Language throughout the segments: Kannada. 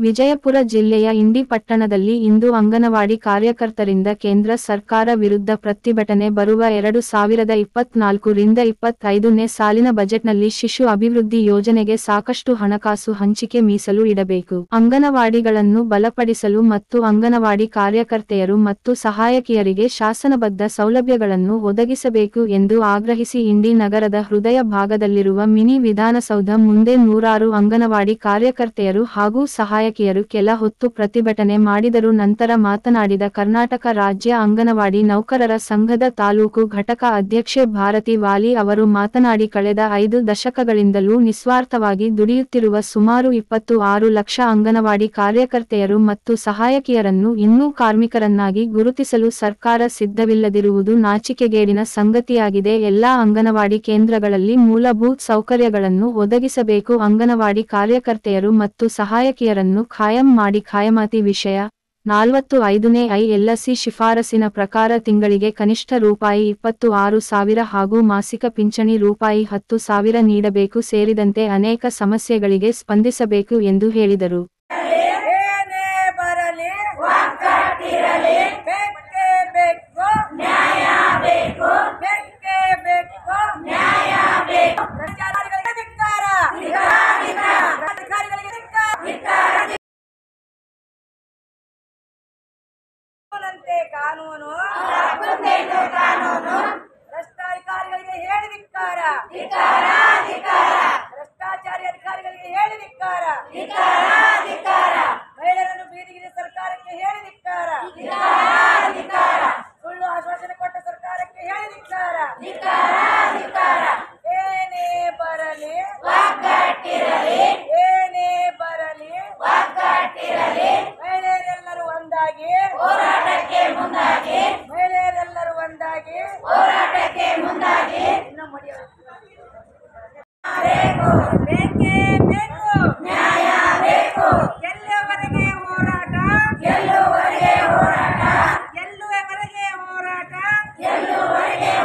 ವಿಜಯಪುರ ಜಿಲ್ಲೆಯ ಇಂಡಿ ಪಟ್ಟಣದಲ್ಲಿ ಇಂದು ಅಂಗನವಾಡಿ ಕಾರ್ಯಕರ್ತರಿಂದ ಕೇಂದ್ರ ಸರ್ಕಾರ ವಿರುದ್ಧ ಪ್ರತಿಭಟನೆ. ಬರುವ 2024ರಿಂದ 25ನೇ ಸಾಲಿನ ಬಜೆಟ್ನಲ್ಲಿ ಶಿಶು ಅಭಿವೃದ್ಧಿ ಯೋಜನೆಗೆ ಸಾಕಷ್ಟು ಹಣಕಾಸು ಹಂಚಿಕೆ ಮೀಸಲು ಇಡಬೇಕು. ಅಂಗನವಾಡಿಗಳನ್ನು ಬಲಪಡಿಸಲು ಮತ್ತು ಅಂಗನವಾಡಿ ಕಾರ್ಯಕರ್ತೆಯರು ಮತ್ತು ಸಹಾಯಕಿಯರಿಗೆ ಶಾಸನಬದ್ಧ ಸೌಲಭ್ಯಗಳನ್ನು ಒದಗಿಸಬೇಕು ಎಂದು ಆಗ್ರಹಿಸಿ ಇಂಡಿ ನಗರದ ಹೃದಯ ಭಾಗದಲ್ಲಿರುವ ಮಿನಿ ವಿಧಾನಸೌಧ ಮುಂದೆ ನೂರಾರು ಅಂಗನವಾಡಿ ಕಾರ್ಯಕರ್ತೆಯರು ಹಾಗೂ ಸಹಾಯಕಿಯರು ಕೆಲ ಹೊತ್ತು ಪ್ರತಿಭಟನೆ ಮಾಡಿದರು. ನಂತರ ಮಾತನಾಡಿದ ಕರ್ನಾಟಕ ರಾಜ್ಯ ಅಂಗನವಾಡಿ ನೌಕರರ ಸಂಘದ ತಾಲೂಕು ಘಟಕ ಅಧ್ಯಕ್ಷೆ ಭಾರತಿ ವಾಲಿ ಅವರು ಮಾತನಾಡಿ, ಕಳೆದ 5 ದಶಕಗಳಿಂದಲೂ ನಿಸ್ವಾರ್ಥವಾಗಿ ದುಡಿಯುತ್ತಿರುವ ಸುಮಾರು 26 ಲಕ್ಷ ಅಂಗನವಾಡಿ ಕಾರ್ಯಕರ್ತೆಯರು ಮತ್ತು ಸಹಾಯಕಿಯರನ್ನು ಇನ್ನೂ ಕಾರ್ಮಿಕರನ್ನಾಗಿ ಗುರುತಿಸಲು ಸರ್ಕಾರ ಸಿದ್ಧವಿಲ್ಲದಿರುವುದು ನಾಚಿಕೆಗೇಡಿನ ಸಂಗತಿಯಾಗಿದೆ. ಎಲ್ಲಾ ಅಂಗನವಾಡಿ ಕೇಂದ್ರಗಳಲ್ಲಿ ಮೂಲಭೂತ ಸೌಕರ್ಯಗಳನ್ನು ಒದಗಿಸಬೇಕು. ಅಂಗನವಾಡಿ ಕಾರ್ಯಕರ್ತೆಯರು ಮತ್ತು ಸಹಾಯಕಿಯರನ್ನು ಖಾಯಂ ಮಾಡಿ. ಖಾಯಮಾತಿ ವಿಷಯ 45ನೇ ILC ಶಿಫಾರಸಿನ ಪ್ರಕಾರ ತಿಂಗಳಿಗೆ ಕನಿಷ್ಠ ₹26,000 ಹಾಗೂ ಮಾಸಿಕ ಪಿಂಚಣಿ ₹10,000 ನೀಡಬೇಕು ಸೇರಿದಂತೆ ಅನೇಕ ಸಮಸ್ಯೆಗಳಿಗೆ ಸ್ಪಂದಿಸಬೇಕು ಎಂದು ಹೇಳಿದರು. ಕಾನೂನು ಭ್ರಷ್ಟಾಚಾರಿಗಳಿಗೆ ಹೇಳಿ ಧಿಕ್ಕಾರ, ಭ್ರಷ್ಟಾಚಾರಿ ಅಧಿಕಾರಿಗಳಿಗೆ ಹೇಳಿ ಧಿಕ್ಕಾರ, ಮಹಿಳೆಯರನ್ನು ಬೀದಿಗಿಳಿದ ಸರ್ಕಾರಕ್ಕೆ ಹೇಳಿ ಧಿಕ್ಕಾರ, ಸುಳ್ಳು ಆಶ್ವಾಸನೆ ಕೊಟ್ಟ ಸರ್ಕಾರಕ್ಕೆ ಹೇಳಿ ಧಿಕ್ಕಾರ. ಏನೇ ಬರಲಿ ಏನೇ ಬರಲಿ ಮಹಿಳೆಯರೆಲ್ಲರೂ ಒಂದಾಗಿ ಮಹಿಳೆಯರೆಲ್ಲರೂ ಒಂದಾಗಿ ಇನ್ನು ಬೇಕೇ ಬೇಕು, ನ್ಯಾಯ ಬೇಕು, ಎಲ್ಲಿಯವರೆಗೆ ಹೋರಾಟ, ಎಲ್ಲಿಯವರೆಗೆ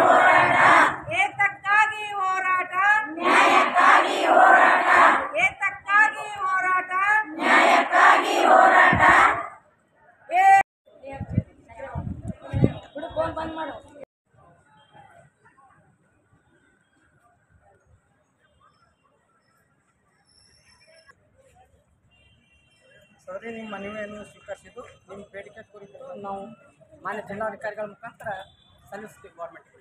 ಹೋರಾಟ, ಏತಕ್ಕಾಗಿ ಹೋರಾಟ, ನ್ಯಾಯಕ್ಕಾಗಿ ಹೋರಾಟ, ಏತಕ್ಕಾಗಿ ಹೋರಾಟ, ನ್ಯಾಯಕ್ಕಾಗಿ ಹೋರಾಟ. ಬಂದ್ ಮಾಡು. ಸರಿ, ನಿಮ್ಮ ಮನವಿಯನ್ನು ಸ್ವೀಕರಿಸಿದ್ದು ನಿಮ್ಮ ಬೇಡಿಕೆ ಕುರಿತು ನಾವು ಮಾನ್ಯ ಜಿಲ್ಲಾಧಿಕಾರಿಗಳ ಮುಖಾಂತರ ಸಲ್ಲಿಸ್ತೀವಿ ಗೌರ್ಮೆಂಟ್.